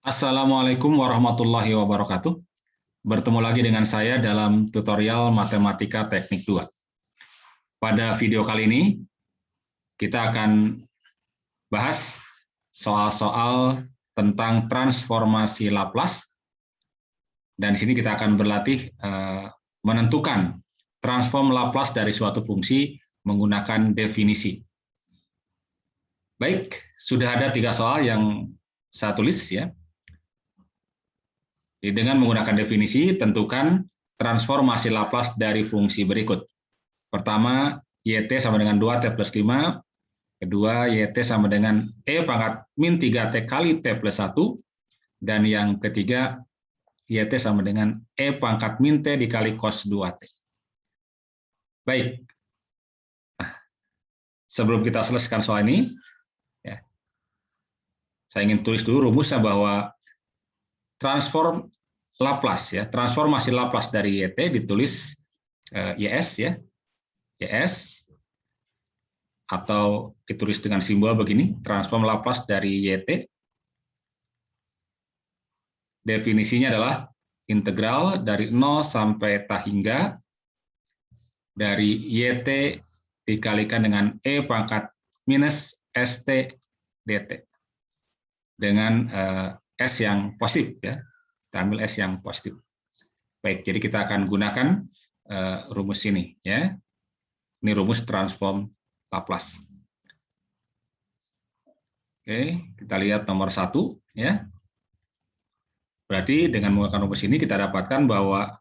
Assalamualaikum warahmatullahi wabarakatuh. Bertemu lagi dengan saya dalam tutorial Matematika Teknik 2. Pada video kali ini, kita akan bahas soal-soal tentang transformasi Laplace. Dan di sini kita akan berlatih menentukan transform Laplace dari suatu fungsi menggunakan definisi. Baik, sudah ada 3 soal yang saya tulis ya. Dengan menggunakan definisi, tentukan transformasi Laplace dari fungsi berikut. Pertama, YT sama dengan 2T plus 5. Kedua, YT sama dengan E pangkat min 3T kali T plus 1. Dan yang ketiga, YT sama dengan E pangkat min T dikali cos 2T. Baik. Nah, sebelum kita selesaikan soal ini, ya, saya ingin tulis dulu rumusnya bahwa transform Laplace ya, transformasi Laplace dari YT ditulis YS ya. YS atau ditulis dengan simbol begini, transform Laplace dari YT. Definisinya adalah integral dari 0 sampai tak hingga dari YT dikalikan dengan E pangkat minus ST dt. Dengan S yang positif ya. Kita ambil S yang positif. Baik, jadi kita akan gunakan rumus ini ya. Ini rumus transform Laplace. Oke, kita lihat nomor 1 ya. Berarti dengan menggunakan rumus ini kita dapatkan bahwa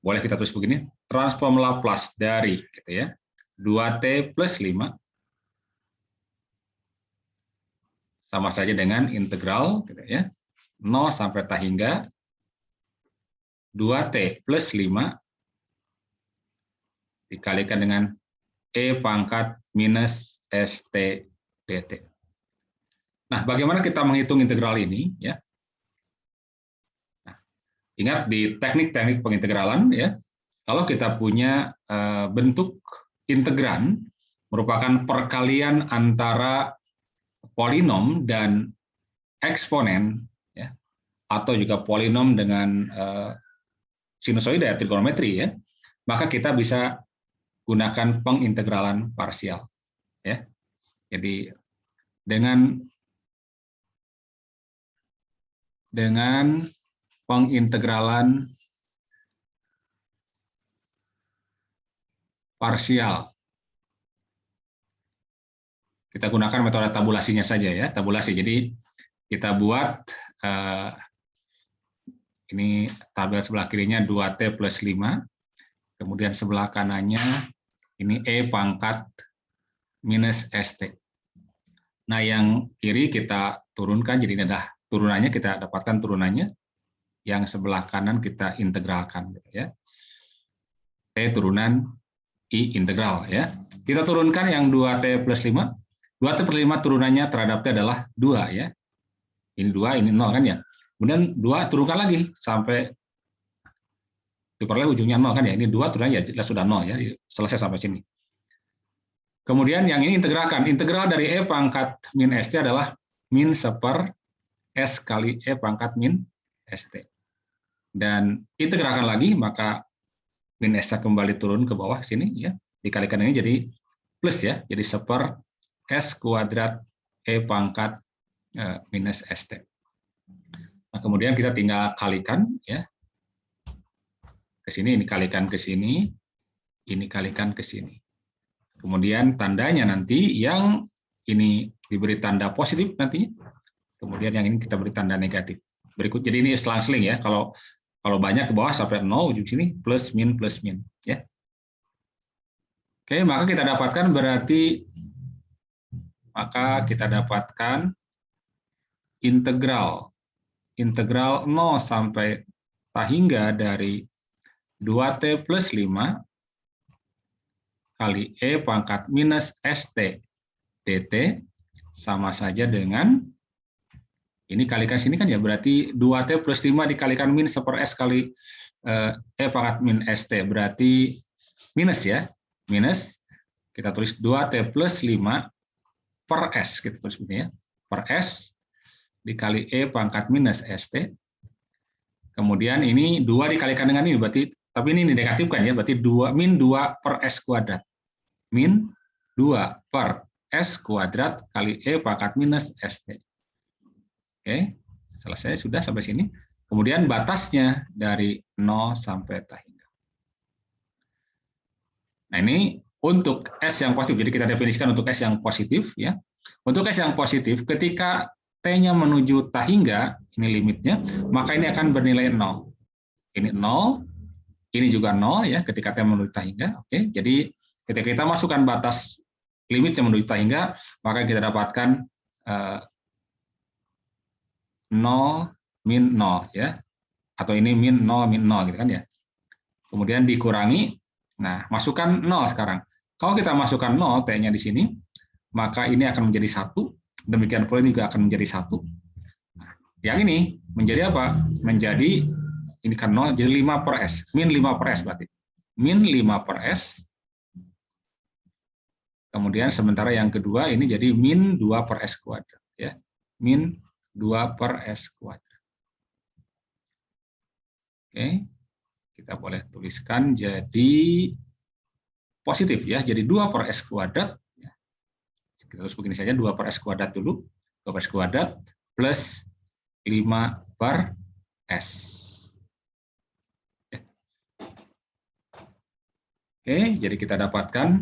boleh kita tulis begini, transform Laplace dari gitu ya. 2T plus 5 sama saja dengan integral gitu ya. 0 sampai tak hingga 2T plus 5 dikalikan dengan E pangkat minus ST dt. Nah, bagaimana kita menghitung integral ini ya? Nah, ingat di teknik-teknik pengintegralan ya, kalau kita punya bentuk integran merupakan perkalian antara polinom dan eksponen ya, atau juga polinom dengan sinusoida trigonometri ya, maka kita bisa gunakan pengintegralan parsial ya. Jadi dengan pengintegralan parsial kita gunakan metode tabulasinya saja ya, tabulasi. Jadi kita buat ini tabel sebelah kirinya 2T plus 5, kemudian sebelah kanannya ini E pangkat minus ST. Nah, yang kiri kita turunkan, jadi ini adalah turunannya, kita dapatkan turunannya. Yang sebelah kanan kita integralkan. Gitu ya. T turunan I integral. Ya. Kita turunkan yang 2T plus 5. 2T plus 5 turunannya terhadap T adalah 2. Ya. Ini 2, ini 0 kan ya. Kemudian 2 turunkan lagi sampai diperoleh ujungnya 0 kan ya. Ini 2 turunannya jelas sudah 0 ya. Selesai sampai sini. Kemudian yang ini integralkan. Integral dari E pangkat min ST adalah min seper S kali E pangkat min ST. Dan integralkan lagi, maka min S kembali turun ke bawah sini ya. Dikalikan ini jadi plus ya. Jadi seper S kuadrat E pangkat minus ST. Nah, kemudian kita tinggal kalikan ya. Ke sini, ini kalikan ke sini, ini kalikan ke sini. Kemudian tandanya nanti yang ini diberi tanda positif nantinya. Kemudian yang ini kita beri tanda negatif. Berikut, jadi ini selang-seling ya. Kalau banyak ke bawah sampai 0, ujung sini plus min ya. Oke, maka kita dapatkan integral 0 sampai tak hingga dari 2T plus 5 kali E pangkat minus ST dt sama saja dengan ini kalikan sini kan ya, berarti 2T plus 5 dikalikan min seper S kali E pangkat min ST, berarti minus ya, minus, kita tulis 2T plus 5 per S, kita tulis begini ya, per S dikali E pangkat minus ST. Kemudian ini 2 dikalikan dengan ini, berarti, tapi ini dinegatifkan ya, berarti min 2 per S kuadrat. Min 2 per S kuadrat kali E pangkat minus ST. Oke, selesai, sudah sampai sini. Kemudian batasnya dari 0 sampai T hingga. Nah, ini untuk S yang positif, jadi kita definisikan untuk S yang positif. Ya. Untuk S yang positif, ketika T-nya menuju T hingga, ini limitnya, maka ini akan bernilai 0. Ini 0, ini juga 0 ya ketika T menuju T hingga. Oke, jadi ketika kita masukkan batas limit yang menuju T hingga, maka kita dapatkan 0 min 0 ya. Atau ini min 0 min 0 gitu kan ya. Kemudian dikurangi, nah masukkan 0 sekarang. Kalau kita masukkan 0 T-nya di sini, maka ini akan menjadi 1. Demikian pula ini juga akan menjadi 1. Nah, yang ini menjadi apa? Menjadi, ini kan 0, jadi 5 per S. Min 5 per S berarti. Min 5 per S. Kemudian sementara yang kedua ini jadi min 2 per S kuadrat. Ya. Min 2 per S kuadrat. Oke, kita boleh tuliskan jadi positif ya. Jadi 2 per S kuadrat. Kita terus begini saja, 2 per S kuadrat dulu, 2 per S kuadrat plus 5 per S. Oke, jadi kita dapatkan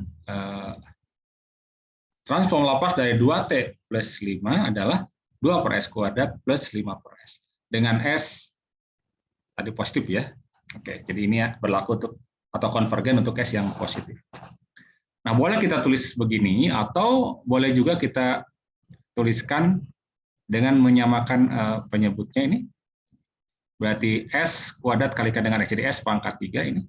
transform Laplace dari 2T plus 5 adalah 2 per S kuadrat plus 5 per S. Dengan S tadi positif ya. Oke, jadi ini ya berlaku untuk atau konvergen untuk S yang positif. Nah, boleh kita tulis begini, atau boleh juga kita tuliskan dengan menyamakan penyebutnya ini. Berarti S kuadrat kalikan dengan S, jadi S pangkat 3 ini.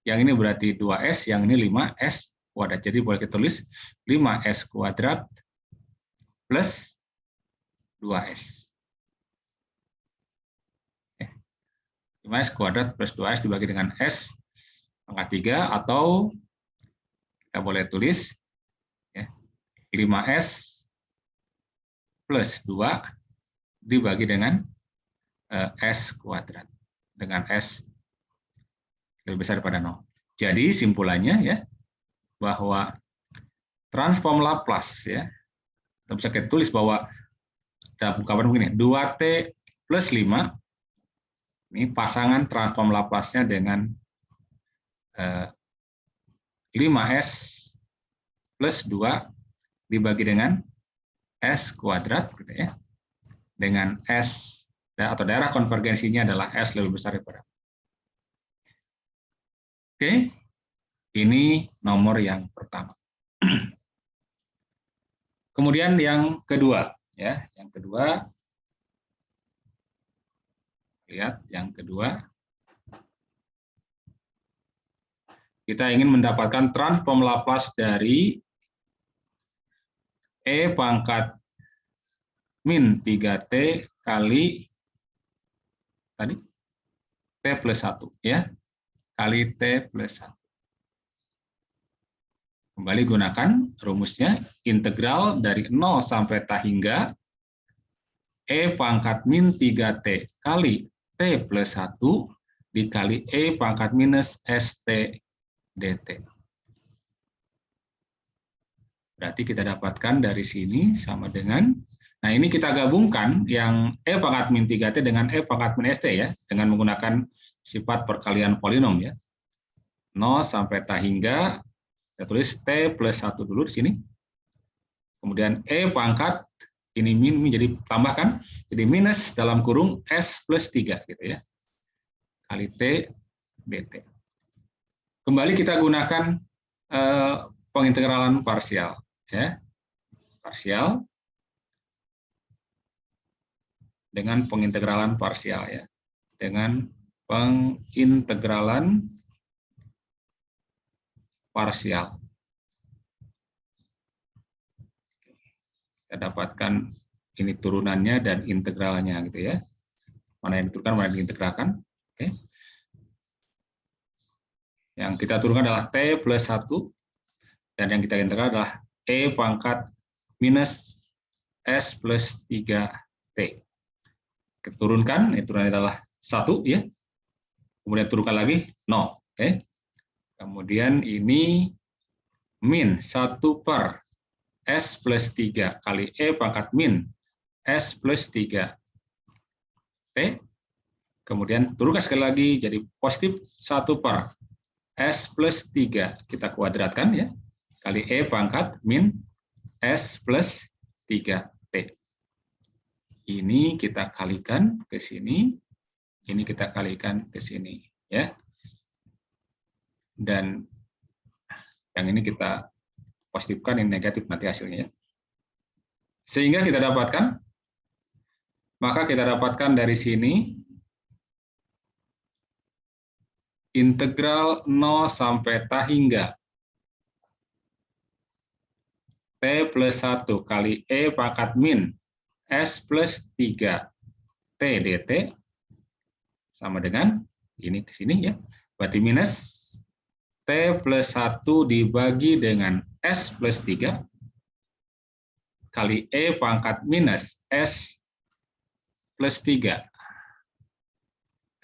Yang ini berarti 2S, yang ini 5S kuadrat. Jadi boleh kita tulis 5S kuadrat plus 2S. 5S kuadrat plus 2S dibagi dengan S pangkat 3, atau kita boleh tulis ya, 5S plus 2 dibagi dengan S kuadrat. Dengan S lebih besar daripada 0. Jadi simpulannya ya, bahwa transform Laplace ya, kita bisa kita tulis bahwa ada ungkapan begini, 2T plus 5, ini pasangan transform Laplace-nya dengan 5S plus 2 dibagi dengan S kuadrat gitu ya. Dengan S atau daerah konvergensinya adalah S lebih besar daripada. Oke. Ini nomor yang pertama. Kemudian yang kedua ya, yang kedua lihat yang kedua. Kita ingin mendapatkan transform Laplace dari E pangkat min 3T kali tadi T plus 1 ya, kali T plus 1. Kembali gunakan rumusnya, integral dari 0 sampai T hingga E pangkat min 3T kali T plus 1 dikali E pangkat minus ST dt. Berarti kita dapatkan dari sini sama dengan, nah ini kita gabungkan yang E pangkat min 3T dengan E pangkat min ST ya, dengan menggunakan sifat perkalian polinom ya. 0 sampai T hingga, kita tulis T plus 1 dulu di sini. Kemudian E pangkat, ini min menjadi tambahkan, jadi minus dalam kurung S plus 3 gitu ya. Kali T dt. Kembali kita gunakan pengintegralan parsial ya. Parsial dengan pengintegralan parsial ya. Dengan pengintegralan parsial. Kita dapatkan ini turunannya dan integralnya gitu ya. Mana yang diturunkan, mana yang diintegralkan. Oke. Yang kita turunkan adalah T plus 1, dan yang kita integral adalah E pangkat minus S plus 3 T. Kita turunkan, itu adalah 1 ya. Kemudian turunkan lagi 0. Oke. Kemudian ini min 1 per S plus 3 kali E pangkat min S plus 3 T. Kemudian turunkan sekali lagi jadi positif 1 per S plus 3. Kita kuadratkan ya. Kali E pangkat min S plus 3T. Ini kita kalikan ke sini. Ini kita kalikan ke sini. Ya. Dan yang ini kita positifkan, ini negatif nanti hasilnya. Sehingga kita dapatkan, maka kita dapatkan dari sini integral 0 sampai T hingga T plus 1 kali E pangkat min S plus 3 T dt sama dengan ini ke sini ya. Berarti minus T plus 1 dibagi dengan S plus 3 kali E pangkat minus S plus 3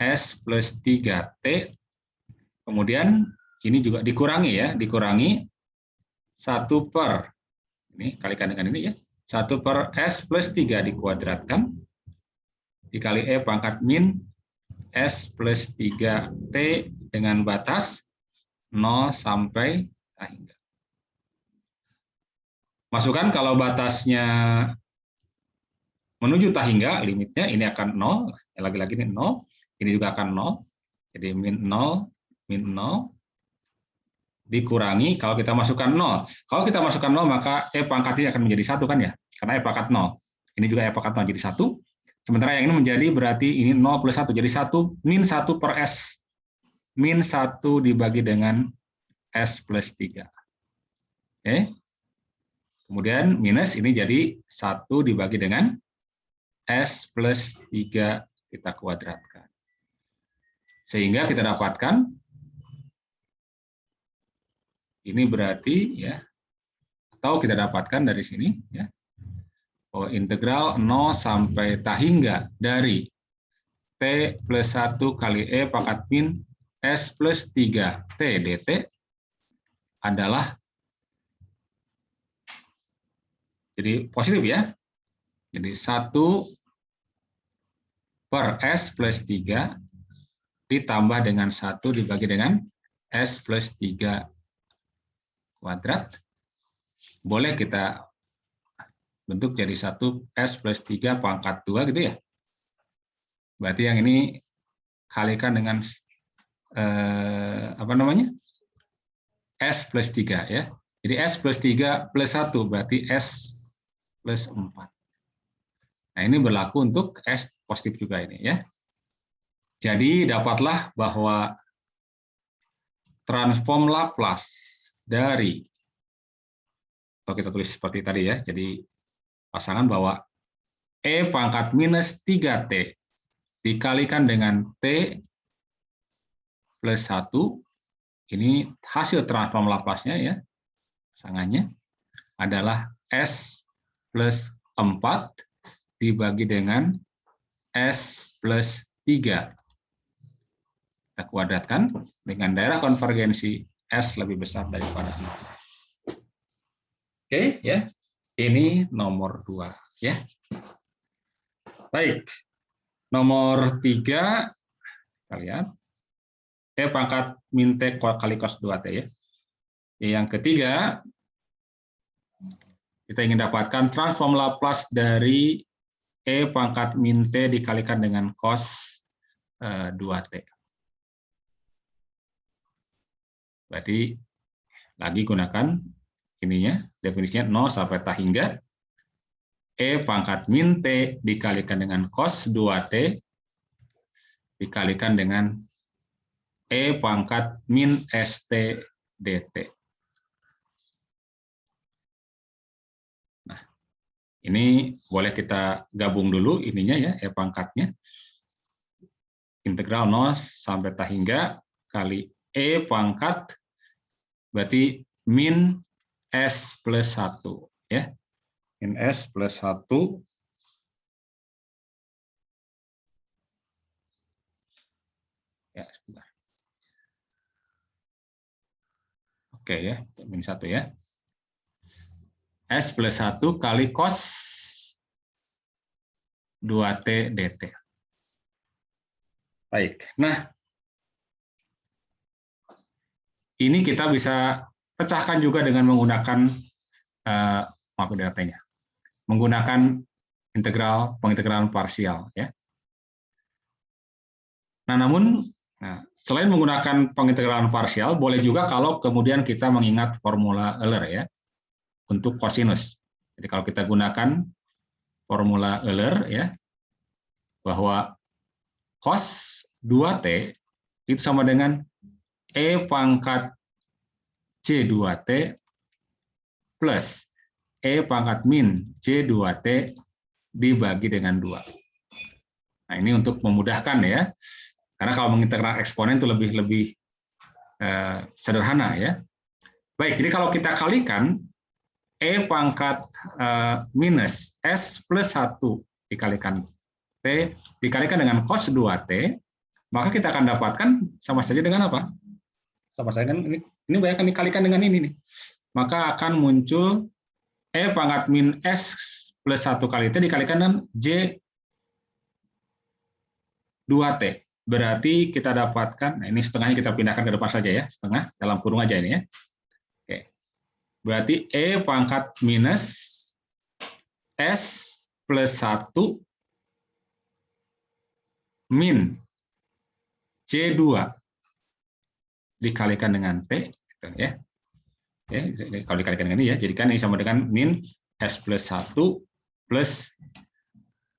S plus 3T. Kemudian ini juga dikurangi ya, dikurangi 1 per, ini kalikan dengan ini ya, 1 per S plus 3 dikuadratkan, dikali E pangkat min S plus 3T dengan batas 0 sampai T hingga. Masukkan kalau batasnya menuju T hingga, limitnya ini akan 0, lagi-lagi ini 0, ini juga akan 0, jadi min 0, dikurangi kalau kita masukkan 0. Kalau kita masukkan 0 maka E pangkat ini akan menjadi 1 kan ya, karena E pangkat 0. Ini juga E pangkat 0 jadi 1. Sementara yang ini menjadi berarti ini 0 plus 1, jadi 1 min 1 per S. Min 1 dibagi dengan S plus 3. Oke. Kemudian minus ini jadi 1 dibagi dengan S plus 3 kita kuadratkan. Sehingga kita dapatkan ini berarti ya, atau kita dapatkan dari sini ya, bahwa integral 0 sampai T hingga dari T plus 1 kali E pangkat min S plus 3 T dt adalah, jadi positif ya, jadi 1 per S plus 3 ditambah dengan 1 dibagi dengan S plus 3 kuadrat, boleh kita bentuk jadi 1 S plus 3 pangkat 2 gitu ya. Berarti yang ini kalikan dengan apa namanya? S plus 3 ya. Jadi S plus 3 plus 1 berarti S plus 4. Nah, ini berlaku untuk S positif juga ini ya. Jadi dapatlah bahwa transform Laplace dari, atau kita tulis seperti tadi ya, jadi pasangan bahwa E pangkat minus 3T dikalikan dengan T plus 1, ini hasil transform Laplace-nya ya, pasangannya adalah S plus 4 dibagi dengan S plus 3. Kita kuadratkan dengan daerah konvergensi S lebih besar daripada 0. Oke, ya. Ini nomor 2, ya. Baik. Nomor 3, kita lihat. T pangkat min T kali cos 2T, ya. Yang ketiga, kita ingin dapatkan transform Laplace dari E pangkat min T dikalikan dengan cos 2T. Berarti lagi gunakan ininya, definisinya 0 sampai T hingga E pangkat min T dikalikan dengan cos 2T dikalikan dengan E pangkat min ST dt. Nah, ini boleh kita gabung dulu ininya ya, E pangkatnya. Integral 0 sampai T hingga kali E pangkat berarti min S plus 1 ya. Min S plus 1 Ya, sebentar. Oke ya, min 1 ya. S plus 1 kali cos 2T dt. Baik, nah ini kita bisa pecahkan juga dengan menggunakan maaf datanya, menggunakan pengintegralan parsial ya. Nah, namun selain menggunakan pengintegralan parsial, boleh juga kalau kemudian kita mengingat formula Euler ya untuk kosinus. Jadi kalau kita gunakan formula Euler ya, bahwa cos 2T itu sama dengan E pangkat C2T plus E pangkat min C2T dibagi dengan 2. Nah, ini untuk memudahkan ya. Karena kalau mengintegrasi eksponen itu lebih sederhana ya. Baik, jadi kalau kita kalikan E pangkat minus S plus 1 dikalikan T dikalikan dengan cos 2T, maka kita akan dapatkan sama saja dengan apa? Sama saja kan ini banyak dikalikan dengan ini nih. Maka akan muncul E pangkat min S plus 1 kali T dikalikan dengan J 2T. Berarti kita dapatkan, nah ini setengahnya kita pindahkan ke depan saja ya, setengah dalam kurung aja ini ya. Oke. Berarti E pangkat minus S plus 1 min C2 dikalikan dengan T, gitu ya. Oke, kalau dikalikan dengan ini ya, jadikan ini sama dengan min S plus 1 plus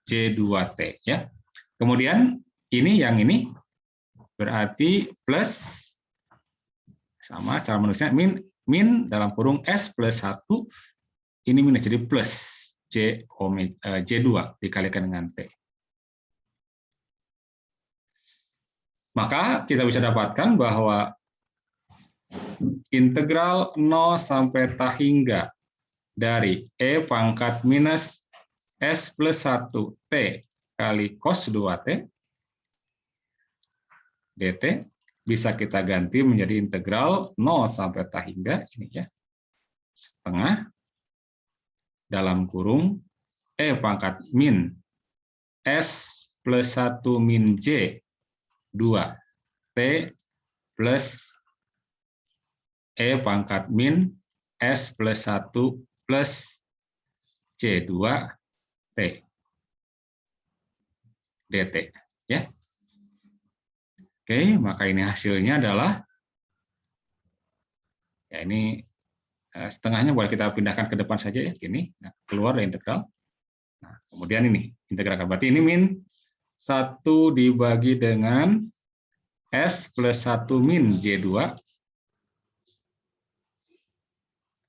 C2T ya. Kemudian ini yang ini berarti plus sama cara menulisnya min dalam kurung S plus 1 ini minus jadi plus J2 dikalikan dengan T. Maka kita bisa dapatkan bahwa integral 0 sampai T hingga dari E pangkat minus S plus 1 T kali cos 2T dt bisa kita ganti menjadi integral 0 sampai T hingga ini ya, setengah dalam kurung E pangkat min S plus 1 min J 2 T plus E pangkat min S plus 1 plus C2 T dt ya. Oke, maka ini hasilnya adalah ya ini setengahnya boleh kita pindahkan ke depan saja ya, gini. Nah, keluar dari integral. Nah, kemudian ini integral berarti ini min 1 dibagi dengan S plus 1 min J2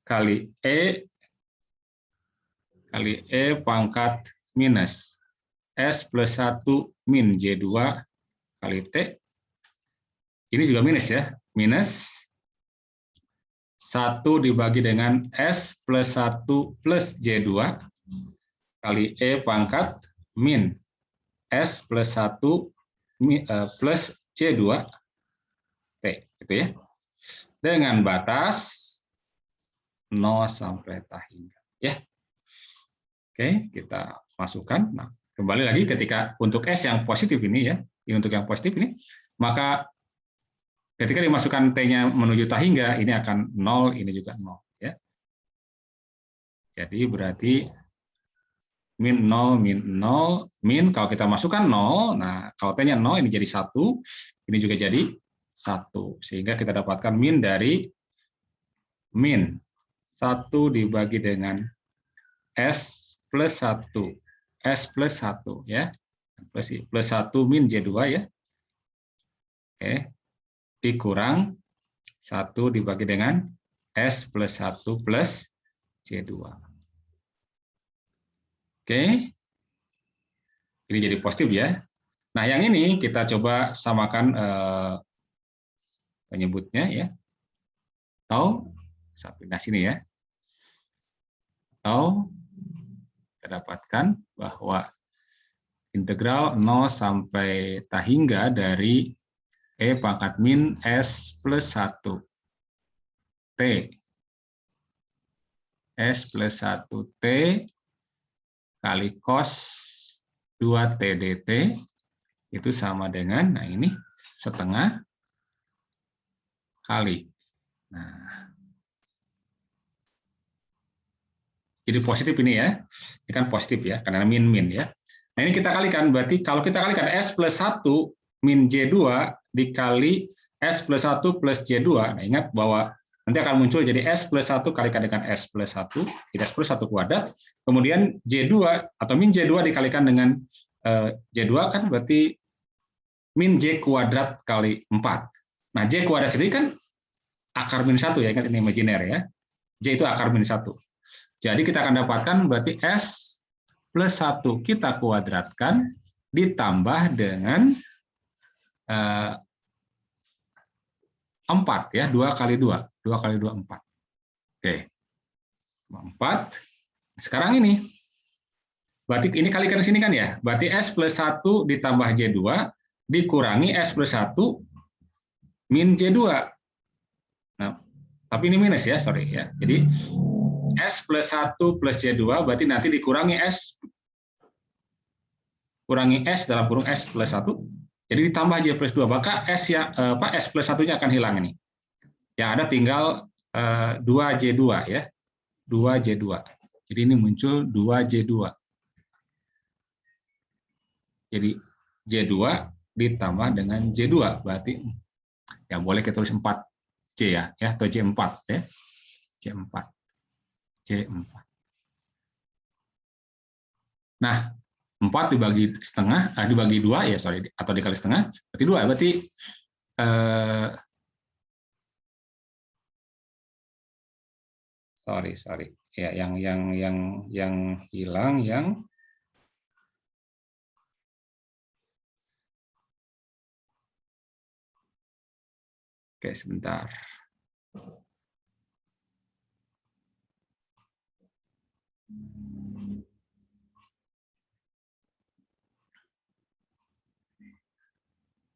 kali E pangkat minus S plus 1 min J2 kali T. Ini juga minus ya, minus 1 dibagi dengan S plus 1 plus J2 kali E pangkat min S plus 1 plus J2 T, gitu ya. Dengan batas 0 sampai T hingga. Ya. Oke, kita masukkan. Nah, kembali lagi ketika untuk S yang positif ini ya, ini untuk yang positif ini, maka ketika dimasukkan T-nya menuju T hingga, ini akan 0, ini juga 0. Ya. Jadi berarti min 0, min 0, min kalau kita masukkan 0, nah kalau T-nya 0, ini jadi 1, ini juga jadi 1. Sehingga kita dapatkan min dari min 1 dibagi dengan S plus 1, S plus 1, ya. Plus 1 min J2, ya. Oke. Dikurang 1 dibagi dengan S plus 1 plus C2. Oke. Ini jadi positif ya. Nah, yang ini kita coba samakan penyebutnya ya. Atau saya pindah sini ya. Atau kita dapatkan bahwa integral 0 sampai T hingga dari E pangkat min S plus 1 T. S plus 1 T kali cos 2 T dt itu sama dengan, nah ini setengah kali. Nah, jadi positif ini ya, ini kan positif ya, karena min ya. Nah ini kita kalikan, berarti kalau kita kalikan S plus 1 min J2 dikali S plus 1 plus J2, nah ingat bahwa nanti akan muncul jadi S plus 1 kalikan dengan S plus 1, jadi S plus 1 kuadrat, kemudian J2 atau min J2 dikalikan dengan J2 kan berarti min J kuadrat kali 4. Nah J kuadrat sendiri kan akar min 1 ya, ingat ini imajiner ya. J itu akar min 1. Jadi kita akan dapatkan berarti S plus 1 kita kuadratkan ditambah dengan 4 ya, 2 kali 2. 2 kali 2, 4. Oke. 4. Sekarang ini. Berarti ini kalikan ke sini kan ya. Berarti S plus 1 ditambah J2 dikurangi S plus 1 min J2. Nah, tapi ini minus ya, sorry ya. Jadi S plus 1 plus J2 berarti nanti dikurangi S dalam kurung S plus 1. Jadi ditambah J plus 2, maka S plus 1-nya akan hilang ini. Yang ada tinggal 2J2 ya. 2J2. Jadi ini muncul 2J2. Jadi J2 ditambah dengan J2 berarti ya boleh kita tulis 4J ya, atau J4 ya. J4. Nah, 4 dibagi setengah, dibagi 2 ya, sorry, atau dikali setengah, berarti 2, berarti sorry. Ya, yang hilang yang oke, sebentar.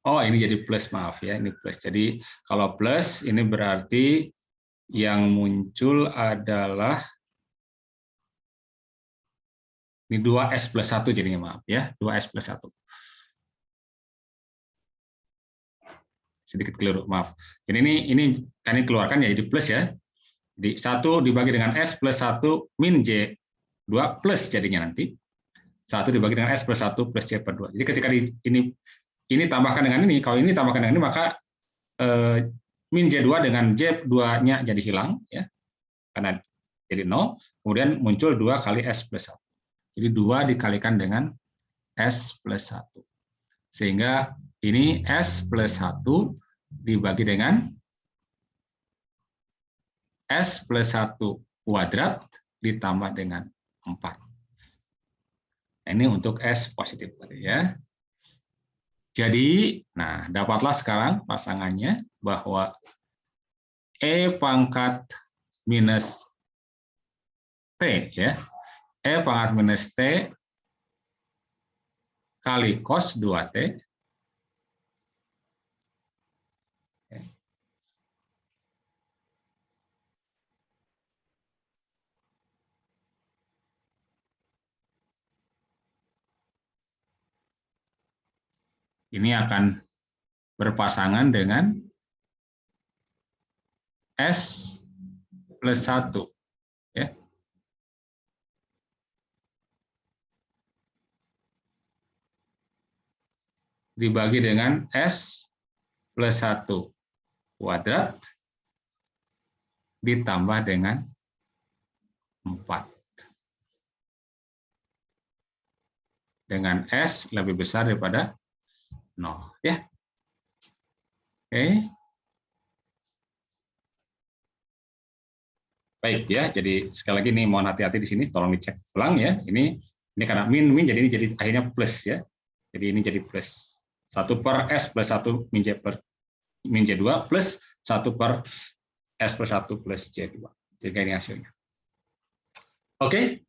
Oh, ini jadi plus, maaf ya, ini plus. Jadi kalau plus ini berarti yang muncul adalah ini 2S plus 1 jadinya, maaf ya, 2S plus 1. Sedikit keliru, maaf. Jadi ini kan keluarkan ya jadi plus ya. Jadi 1 dibagi dengan S plus 1 min J2 plus jadinya nanti. 1 dibagi dengan S plus 1 plus J per 2. Jadi ketika ini tambahkan dengan ini, kalau ini tambahkan dengan ini, maka min J2 dengan J2-nya jadi hilang, ya, karena jadi 0, kemudian muncul 2 kali S plus 1. Jadi 2 dikalikan dengan S plus 1. Sehingga ini S plus 1 dibagi dengan S plus 1 kuadrat ditambah dengan 4. Nah, ini untuk S positif tadi ya. Jadi, nah dapatlah sekarang pasangannya bahwa E pangkat minus T ya. E pangkat minus T kali cos 2T ini akan berpasangan dengan S plus 1 ya. Dibagi dengan S plus 1 kuadrat ditambah dengan 4. Dengan S lebih besar daripada 0 ya. Oke. Baik ya, jadi sekali lagi nih mohon hati-hati di sini, tolong dicek ulang ya. Ini karena min jadi ini jadi akhirnya plus ya. Jadi ini jadi plus 1 per S plus 1 min J2 plus 1 per S plus 1 plus J2. Jadi ini hasilnya. Oke.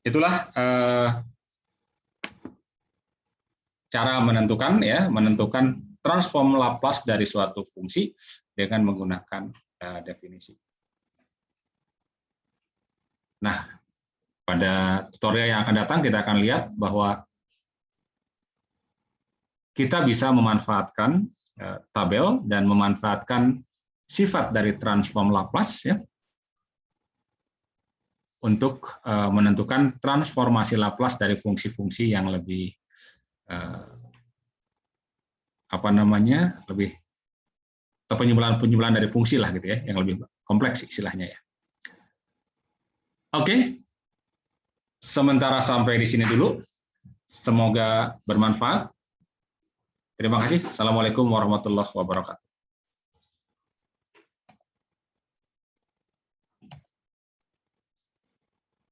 Itulah cara menentukan transform Laplace dari suatu fungsi dengan menggunakan definisi. Nah, pada tutorial yang akan datang kita akan lihat bahwa kita bisa memanfaatkan tabel dan memanfaatkan sifat dari transform Laplace ya, untuk menentukan transformasi Laplace dari fungsi-fungsi yang lebih lebih atau penyimpulan dari fungsi lah gitu ya, yang lebih kompleks istilahnya ya. Oke, sementara sampai di sini dulu. Semoga bermanfaat. Terima kasih. Assalamualaikum warahmatullahi wabarakatuh.